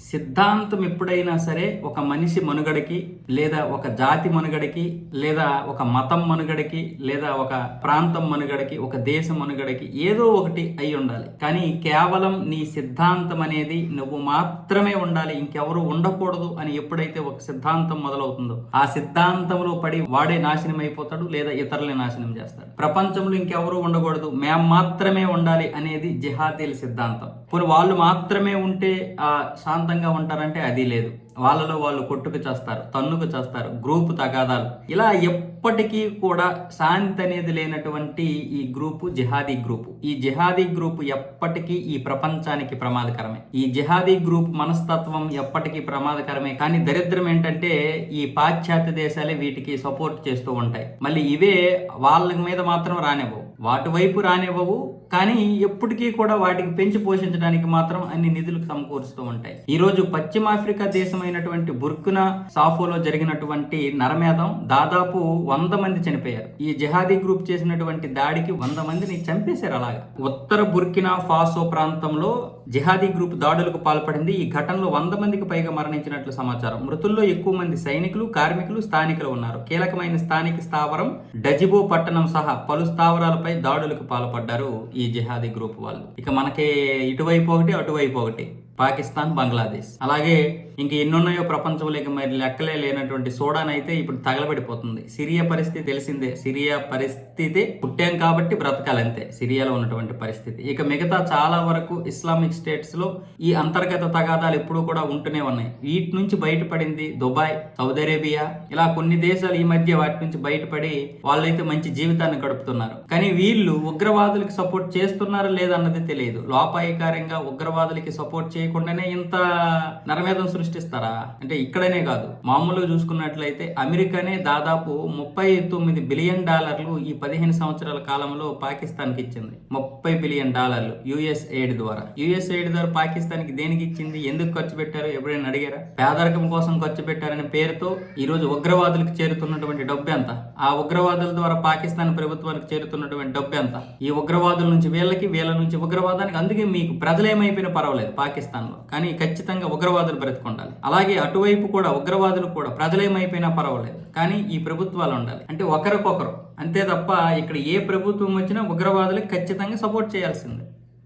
సిద్ధాంతం ఎప్పుడైనా సరే ఒక మనిషి మనుగడకి, లేదా ఒక జాతి మనుగడకి, లేదా ఒక మతం మనుగడకి, లేదా ఒక ప్రాంతం మనుగడకి, ఒక దేశం మనుగడకి ఏదో ఒకటి అయి ఉండాలి. కానీ కేవలం నీ సిద్ధాంతం అనేది నువ్వు మాత్రమే ఉండాలి, ఇంకెవరు ఉండకూడదు అని ఎప్పుడైతే ఒక సిద్ధాంతం మొదలవుతుందో ఆ సిద్ధాంతంలో పడి వాడే నాశనం అయిపోతాడు, లేదా ఇతరులని నాశనం చేస్తాడు. ప్రపంచంలో ఇంకెవరు ఉండకూడదు, మేము మాత్రమే ఉండాలి అనేది జిహాదీల సిద్ధాంతం. పోనీ వాళ్ళు మాత్రమే ఉంటే శాంతంగా ఉంటారంటే అది లేదు. వాళ్ళలో వాళ్ళు కొట్టుకు చేస్తారు, తన్నుకు చేస్తారు, గ్రూపు తగాదాలు, ఇలా ఎప్పటికీ కూడా శాంతి అనేది లేనటువంటి ఈ గ్రూపు జిహాదీ గ్రూపు. ఈ జిహాదీ గ్రూపు ఎప్పటికీ ఈ ప్రపంచానికి ప్రమాదకరమే. ఈ జిహాదీ గ్రూప్ మనస్తత్వం ఎప్పటికీ ప్రమాదకరమే. కానీ దరిద్రం ఏంటంటే ఈ పాశ్చాత్య దేశాలే వీటికి సపోర్ట్ చేస్తూ ఉంటాయి. మళ్ళీ ఇవే వాళ్ళ మీద మాత్రం రానివ్వవు, వాటి వైపు రానివ్వవు. కానీ ఎప్పటికీ కూడా వాటికి పెంచి పోషించడానికి మాత్రం అన్ని నిధులు సమకూరుస్తూ ఉంటాయి. ఈ రోజు పశ్చిమాఫ్రికా దేశమైనటువంటి బుర్కినా ఫాసోలో జరిగినటువంటి నరమేధం దాదాపు 100 మంది చనిపోయారు. ఈ జిహాదీ గ్రూప్ చేసినటువంటి దాడికి 100 మందిని చంపేశారు. అలాగా ఉత్తర బుర్కినా ఫాసో ప్రాంతంలో జిహాదీ గ్రూప్ దాడులకు పాల్పడింది. ఈ ఘటనలో 100 మందికి పైగా మరణించినట్లు సమాచారం. మృతుల్లో ఎక్కువ మంది సైనికులు, కార్మికులు, స్థానికులు ఉన్నారు. కీలకమైన స్థానిక స్థావరం డజిబో పట్టణం సహా పలు స్థావరాలపై దాడులకు పాల్పడ్డారు ఈ జిహాదీ గ్రూప్ వాళ్ళు. ఇక మనకి ఇటువైపు ఒకటి, అటువైపు ఒకటి, పాకిస్తాన్, బంగ్లాదేశ్, అలాగే ఇంక ఎన్నున్నాయో ప్రపంచంలో ఇక మరి లెక్కలే లేనటువంటి సూడాన్ అయితే ఇప్పుడు తగలబడిపోతుంది. సిరియా పరిస్థితి తెలిసిందే. సిరియా పరిస్థితి పుట్టాం కాబట్టి బ్రతకాలంతే, సిరియాలో ఉన్నటువంటి పరిస్థితి. ఇక మిగతా చాలా వరకు ఇస్లామిక్ స్టేట్స్ లో ఈ అంతర్గత తగాదాలు ఎప్పుడూ కూడా ఉంటూనే ఉన్నాయి. వీటి నుంచి బయటపడింది దుబాయ్, సౌదీ అరేబియా, ఇలా కొన్ని దేశాలు ఈ మధ్య వాటి నుంచి బయటపడి వాళ్ళైతే మంచి జీవితాన్ని గడుపుతున్నారు. కానీ వీళ్ళు ఉగ్రవాదులకు సపోర్ట్ చేస్తున్నారా లేదన్నది తెలియదు. లోపాయకారంగా ఉగ్రవాదులకి సపోర్ట్ చేయకుండానే ఇంత నరమేధం సృష్టిస్తారా అంటే ఇక్కడనే కాదు, మామూలుగా చూసుకున్నట్లయితే అమెరికానే దాదాపు $39 బిలియన్ ఈ 15 సంవత్సరాల కాలంలో పాకిస్తాన్కి ఇచ్చింది. $30 బిలియన్ యుఎస్ ఎయిడ్ ద్వారా. యుఎస్ ఎయిడ్ ద్వారా పాకిస్తాన్కి దేనికి ఇచ్చింది, ఎందుకు ఖర్చు పెట్టారు ఎప్పుడైనా అడిగారా? పేదరికం కోసం ఖర్చు పెట్టారనే పేరుతో ఈ రోజు ఉగ్రవాదులకు చేరుతున్నటువంటి డబ్బు ఎంత, ఆ ఉగ్రవాదుల ద్వారా పాకిస్తాన్ ప్రభుత్వానికి చేరుతున్నటువంటి డబ్బు ఎంత, ఈ ఉగ్రవాదుల నుంచి వీళ్ళకి, వీళ్ళ నుంచి ఉగ్రవాదానికి. అందుకే మీకు ప్రజలేమైపోయినా పర్వాలేదు పాకిస్తాన్లో, కానీ ఖచ్చితంగా ఉగ్రవాదులు బ్రతికుండాలి. అలాగే అటువైపు కూడా ఉగ్రవాదులు కూడా ప్రజలేమైపోయినా పర్వాలేదు, కానీ ఈ ప్రభుత్వాలు ఉండాలి. అంటే ఒకరికొకరు అంతే తప్ప ఇక్కడ ఏ ప్రభుత్వం వచ్చినా ఉగ్రవాదులకు ఖచ్చితంగా సపోర్ట్ చేయాల్సిందే.